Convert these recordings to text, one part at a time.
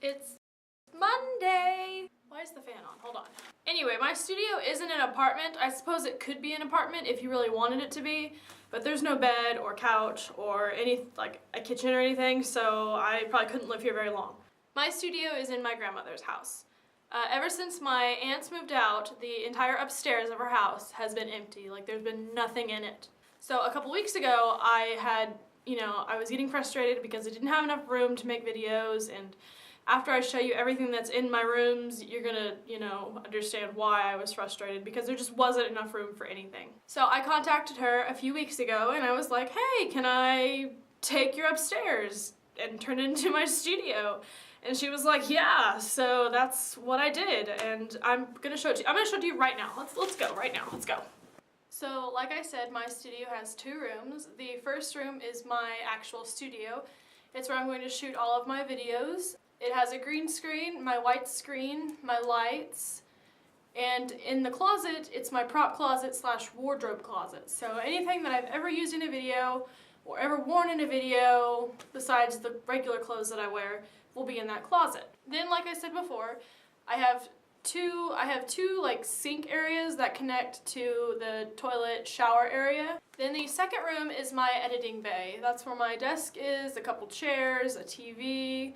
It's Monday! Why is the fan on? Hold on. Anyway, my studio isn't an apartment. I suppose it could be an apartment if you really wanted it to be, but there's no bed or couch or any, like, a kitchen or anything, so I probably couldn't live here very long. My studio is in my grandmother's house. Ever since my aunts moved out, the entire upstairs of her house has been empty. Like, there's been nothing in it. So a couple weeks ago, I was getting frustrated because I didn't have enough room to make videos, and after I show you everything that's in my rooms, you're gonna, understand why I was frustrated, because there just wasn't enough room for anything. So I contacted her a few weeks ago and I was like, hey, can I take your upstairs and turn it into my studio? And she was like, yeah, so that's what I did, and I'm gonna show it to you. I'm gonna show it to you right now. Let's go right now, let's go. So like I said, my studio has 2 rooms. The first room is my actual studio. It's where I'm going to shoot all of my videos. It has a green screen, my white screen, my lights, and in the closet, it's my prop closet / wardrobe closet. So anything that I've ever used in a video or ever worn in a video, besides the regular clothes that I wear, will be in that closet. Then, like I said before, I have two like sink areas that connect to the toilet shower area. Then the second room is my editing bay. That's where my desk is, a couple chairs, a TV,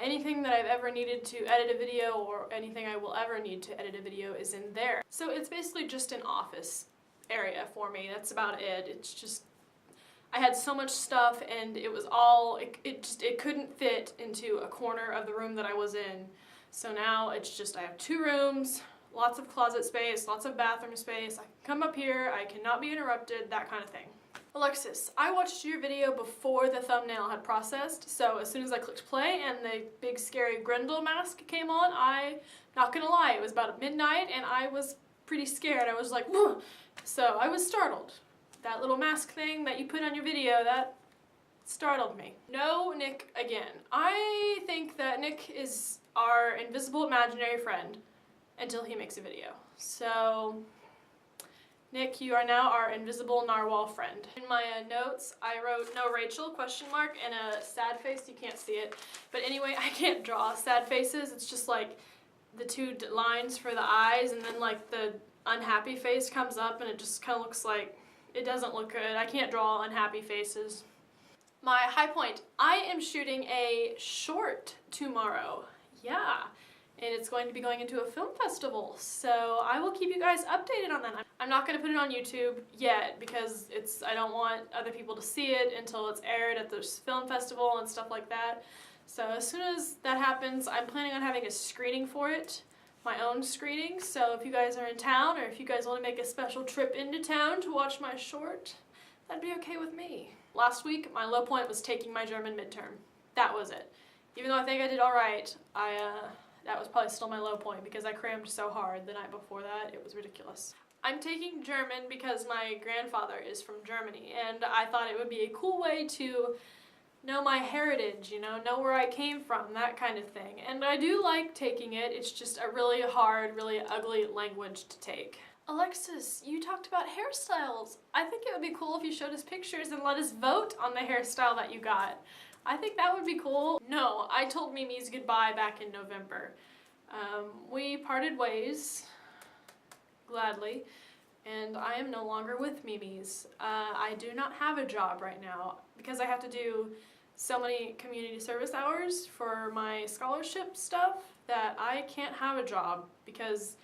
anything that I've ever needed to edit a video or anything I will ever need to edit a video is in there. So it's basically just an office area for me. That's about it. It's just, I had so much stuff and it was all, it couldn't fit into a corner of the room that I was in. So now it's just, I have 2 rooms, lots of closet space, lots of bathroom space. I can come up here, I cannot be interrupted, that kind of thing. Alexis, I watched your video before the thumbnail had processed, so as soon as I clicked play and the big scary Grendel mask came on, not gonna lie, it was about midnight and I was pretty scared. I was like, whoa! So I was startled. That little mask thing that you put on your video, that startled me. No Nick again. I think that Nick is our invisible imaginary friend until he makes a video. So Nick, you are now our invisible narwhal friend. In my notes, I wrote no Rachel question mark and a sad face. You can't see it. But anyway, I can't draw sad faces. It's just like the 2 lines for the eyes, and then like the unhappy face comes up and it just kind of looks like, it doesn't look good. I can't draw unhappy faces. My high point, I am shooting a short tomorrow. Yeah. And it's going to be going into a film festival, so I will keep you guys updated on that. I'm not going to put it on YouTube yet because I don't want other people to see it until it's aired at this film festival and stuff like that. So as soon as that happens, I'm planning on having a screening for it, my own screening. So if you guys are in town, or if you guys want to make a special trip into town to watch my short, that'd be okay with me. Last week, my low point was taking my German midterm. That was it. Even though I think I did all right, that was probably still my low point because I crammed so hard the night before that, it was ridiculous. I'm taking German because my grandfather is from Germany, and I thought it would be a cool way to know my heritage, know where I came from, that kind of thing. And I do like taking it, it's just a really hard, really ugly language to take. Alexis, you talked about hairstyles. I think it would be cool if you showed us pictures and let us vote on the hairstyle that you got. I think that would be cool. No, I told Mimi's goodbye back in November. We parted ways, gladly, and I am no longer with Mimi's. I do not have a job right now because I have to do so many community service hours for my scholarship stuff that I can't have a job because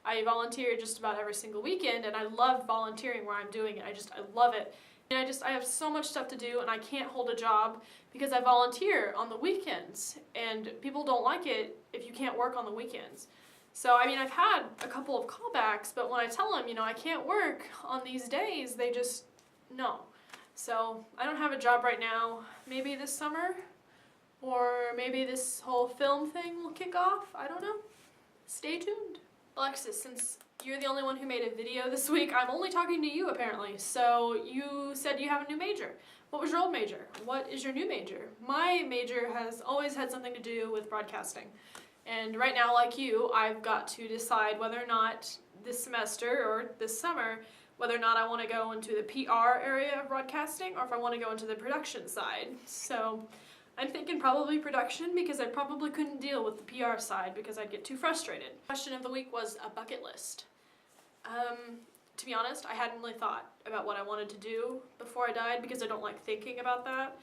I volunteer just about every single weekend, and I love volunteering where I'm doing it. I love it. And I have so much stuff to do, and I can't hold a job because I volunteer on the weekends, and people don't like it if you can't work on the weekends. So, I mean, I've had a couple of callbacks, but when I tell them, I can't work on these days, they just, no. So, I don't have a job right now. Maybe this summer, or maybe this whole film thing will kick off. I don't know. Stay tuned. Alexis, since you're the only one who made a video this week, I'm only talking to you apparently. So you said you have a new major. What was your old major? What is your new major? My major has always had something to do with broadcasting. And right now, like you, I've got to decide whether or not this semester or this summer, whether or not I want to go into the PR area of broadcasting or if I want to go into the production side. So I'm thinking probably production because I probably couldn't deal with the PR side because I'd get too frustrated. Question of the week was a bucket list. To be honest, I hadn't really thought about what I wanted to do before I died because I don't like thinking about that.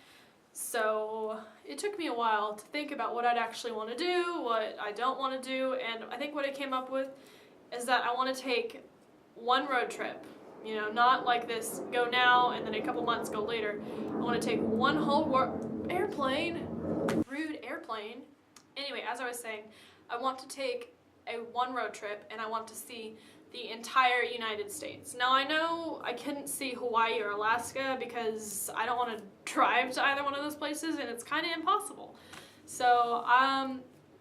So it took me a while to think about what I'd actually want to do, what I don't want to do, and I think what I came up with is that I want to take one road trip. You know, not like this, go now and then a couple months go later. I want to take one whole rude airplane. Anyway, as I was saying, I want to take one road trip and I want to see the entire United States. Now I know I couldn't see Hawaii or Alaska because I don't want to drive to either one of those places and it's kind of impossible. So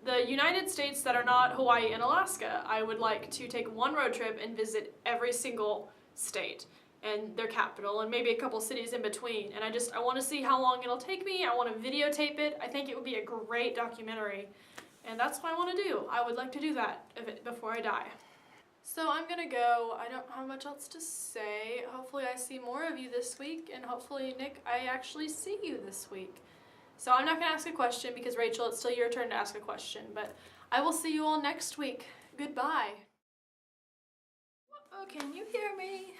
the United States that are not Hawaii and Alaska, I would like to take one road trip and visit every single state and their capital and maybe a couple cities in between. And I want to see how long it'll take me. I want to videotape it. I think it would be a great documentary. And that's what I want to do. I would like to do that before I die. So I'm gonna go. I don't have much else to say. Hopefully I see more of you this week, and hopefully, Nick, I actually see you this week. So I'm not gonna ask a question because, Rachel, it's still your turn to ask a question, but I will see you all next week. Goodbye. Oh, can you hear me?